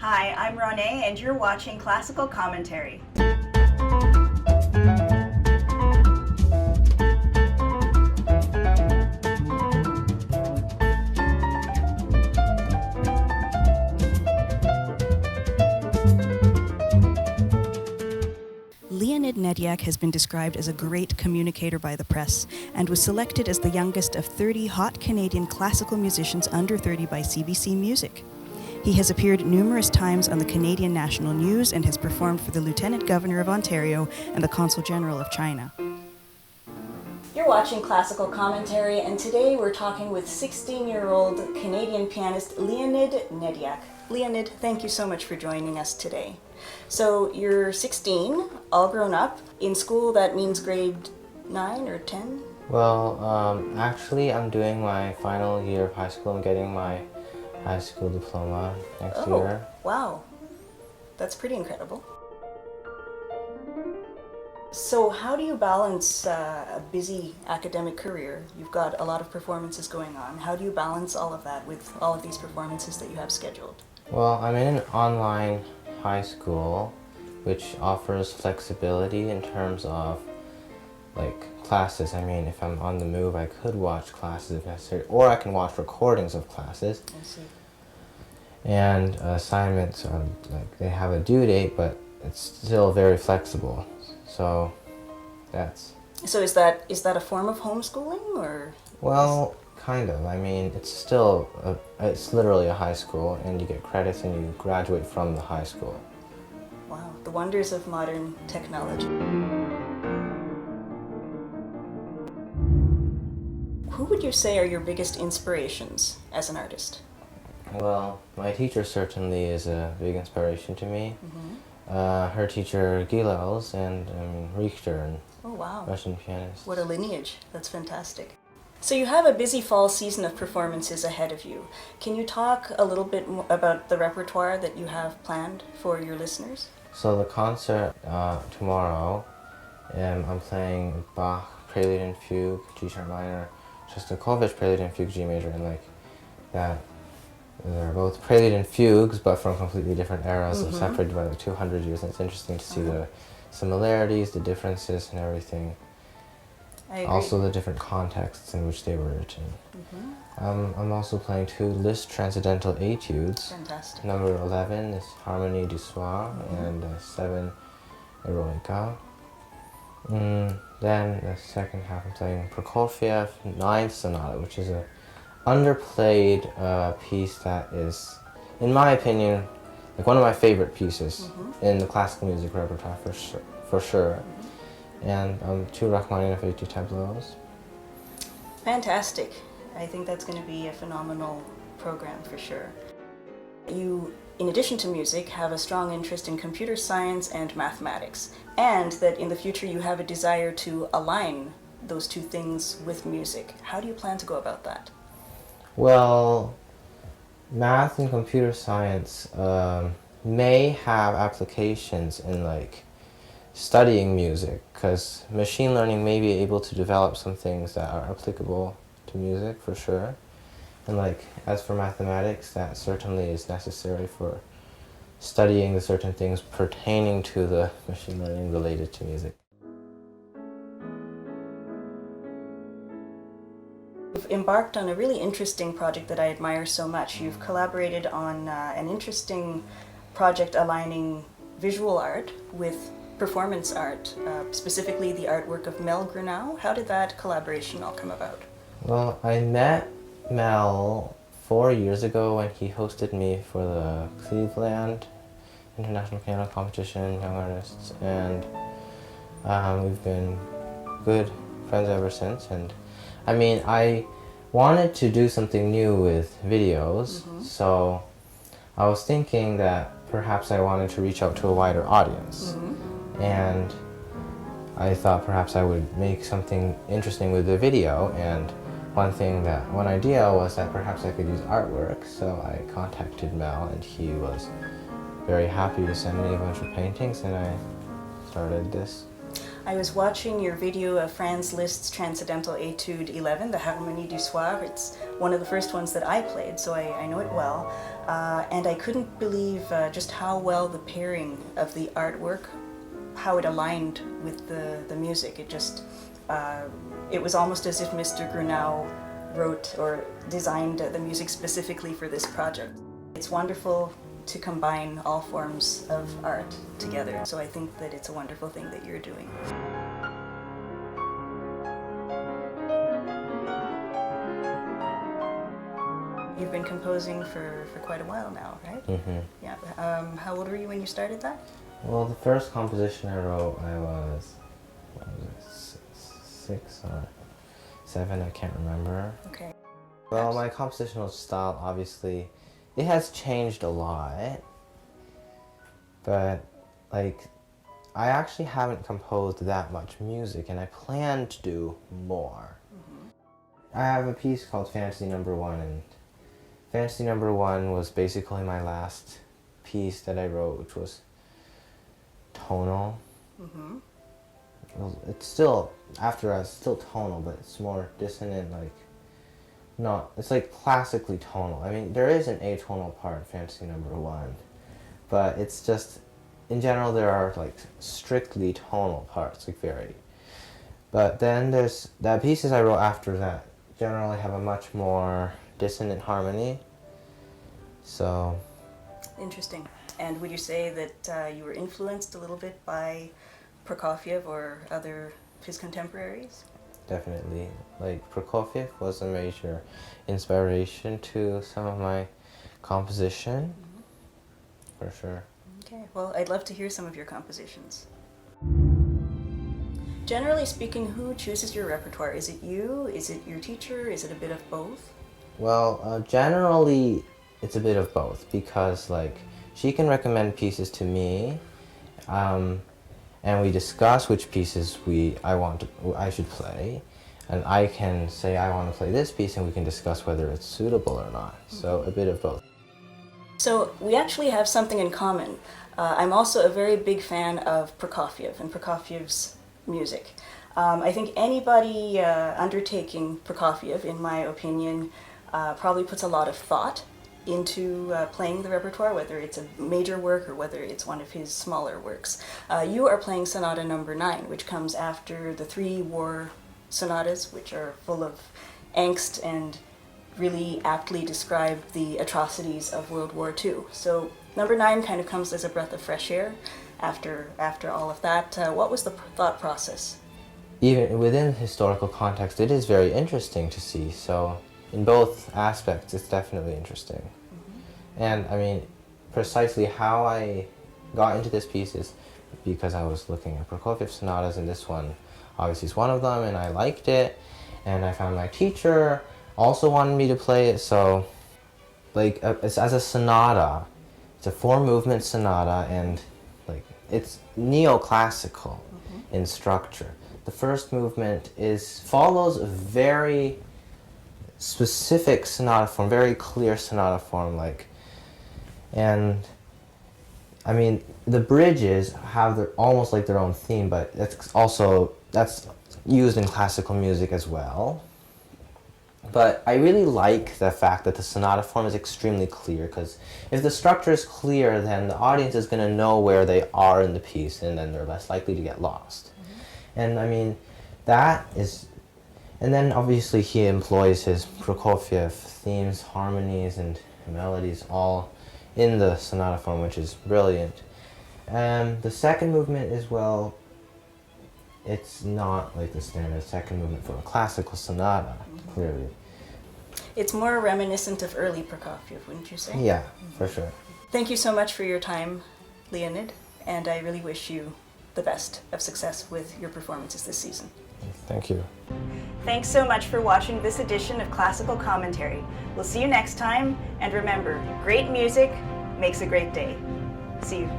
Hi, I'm Renee, and you're watching Classical Commentary. Leonid Nediak has been described as a great communicator by the press and was selected as the youngest of 30 hot Canadian classical musicians under 30 by CBC Music. He has appeared numerous times on the Canadian national news and has performed for the Lieutenant Governor of Ontario and the Consul General of China. You're watching Classical Commentary, and today we're talking with 16-year-old Canadian pianist Leonid Nediak. Leonid, thank you so much for joining us today. So you're 16, all grown up. In school, that means grade 9 or 10? Well, actually, I'm doing my final year of high school. I'm getting my high school diploma next year. Wow. That's pretty incredible. So how do you balance a busy academic career? You've got a lot of performances going on. How do you balance all of that with all of these performances that you have scheduled? Well, I'm in an online high school, which offers flexibility in terms of classes. I mean, if I'm on the move, I could watch classes if necessary, or I can watch recordings of classes. I see. And assignments are they have a due date, but it's still very flexible. So that's. So is that a form of homeschooling, or? Well, kind of. I mean, it's literally a high school, and you get credits and you graduate from the high school. Wow, the wonders of modern technology. Who would you say are your biggest inspirations as an artist? Well, my teacher certainly is a big inspiration to me. Mm-hmm. Her teacher, Gilels, and Richter, Oh, wow. Russian pianist. What a lineage. That's fantastic. So you have a busy fall season of performances ahead of you. Can you talk a little bit more about the repertoire that you have planned for your listeners? So the concert tomorrow, I'm playing Bach Prelude and Fugue, G sharp minor, Shostakovich Prelude and Fugue, G major, and that. They're both prelude and fugues, but from completely different eras, Mm-hmm. separated by 200 years, and it's interesting to see the similarities, the differences, and everything. I agree. Also the different contexts in which they were written. Mm-hmm. I'm also playing 2 Liszt Transcendental Etudes. Fantastic. Number 11 is Harmonie du Soir, and 7 Eroica. Then the second half I'm playing Prokofiev 9th Sonata, which is a underplayed piece that is, in my opinion, one of my favorite pieces in the classical music repertoire for sure. And 2 Rachmaninoff Etude tableaus. Fantastic. I think that's going to be a phenomenal program for sure. You, in addition to music, have a strong interest in computer science and mathematics, and that in the future you have a desire to align those two things with music. How do you plan to go about that? Well, math and computer science may have applications in studying music, because machine learning may be able to develop some things that are applicable to music for sure. And as for mathematics, that certainly is necessary for studying the certain things pertaining to the machine learning related to music. You've embarked on a really interesting project that I admire so much. You've collaborated on an interesting project aligning visual art with performance art, specifically the artwork of Mel Grunau. How did that collaboration all come about? Well, I met Mel 4 years ago when he hosted me for the Cleveland International Piano Competition, Young Artists, and we've been good friends ever since. And I mean, I wanted to do something new with videos, so I was thinking that perhaps I wanted to reach out to a wider audience. And I thought perhaps I would make something interesting with the video, and one idea was that perhaps I could use artwork, so I contacted Mel, and he was very happy to send me a bunch of paintings, and I started this. I was watching your video of Franz Liszt's Transcendental Etude 11, the Harmonie du Soir. It's one of the first ones that I played, so I know it well. And I couldn't believe just how well the pairing of the artwork, how it aligned with the music. It just, it was almost as if Mr. Grunau wrote or designed the music specifically for this project. It's wonderful to combine all forms of art together. So I think that it's a wonderful thing that you're doing. You've been composing for quite a while now, right? Mm-hmm. Yeah. How old were you when you started that? Well, the first composition I wrote, I was, what was it, 6 or 7, I can't remember. Okay. Well, my compositional style, obviously, it has changed a lot, but like, I actually haven't composed that much music, and I plan to do more. Mm-hmm. I have a piece called Fantasy Number 1, and Fantasy Number 1 was basically my last piece that I wrote, which was tonal. Mm-hmm. Well, it's still, after it's still tonal, but it's more dissonant, like, not, it's like classically tonal. I mean, there is an atonal part in Fantasy Number 1, but it's just, in general, there are like strictly tonal parts, like very. But then there's, the pieces I wrote after that generally have a much more dissonant harmony, so. Interesting. And would you say that you were influenced a little bit by Prokofiev or other of his contemporaries? Definitely. Like, Prokofiev was a major inspiration to some of my composition, for sure. Okay, well, I'd love to hear some of your compositions. Generally speaking, who chooses your repertoire? Is it you? Is it your teacher? Is it a bit of both? Well, generally, it's a bit of both, because, like, she can recommend pieces to me, and we discuss which pieces I should play, and I can say I want to play this piece, and we can discuss whether it's suitable or not. So a bit of both. So we actually have something in common. I'm also a very big fan of Prokofiev and Prokofiev's music. I think anybody undertaking Prokofiev, in my opinion, probably puts a lot of thought into playing the repertoire, whether it's a major work or whether it's one of his smaller works. You are playing Sonata Number 9, which comes after the 3 war sonatas, which are full of angst and really aptly describe the atrocities of World War II. So Number 9 kind of comes as a breath of fresh air after all of that. What was the thought process? Even within historical context, it is very interesting to see. So in both aspects, it's definitely interesting. Mm-hmm. And I mean, precisely how I got into this piece is because I was looking at Prokofiev sonatas, and this one obviously is one of them, and I liked it, and I found my teacher also wanted me to play it. So like, it's as a sonata, it's a 4-movement sonata, and like, it's neoclassical in structure. The first movement follows a very specific sonata form, very clear sonata form, like, and I mean, the bridges have almost like their own theme, but that's used in classical music as well. But I really like the fact that the sonata form is extremely clear, because if the structure is clear, then the audience is going to know where they are in the piece, and then they're less likely to get lost. Mm-hmm. And I mean, that is. And then obviously he employs his Prokofiev themes, harmonies, and melodies all in the sonata form, which is brilliant. The second movement is, well, it's not like the standard second movement for a classical sonata, clearly. It's more reminiscent of early Prokofiev, wouldn't you say? Yeah, for sure. Thank you so much for your time, Leonid, and I really wish you the best of success with your performances this season. Thank you. Thanks so much for watching this edition of Classical Commentary. We'll see you next time, and remember, great music makes a great day. See you.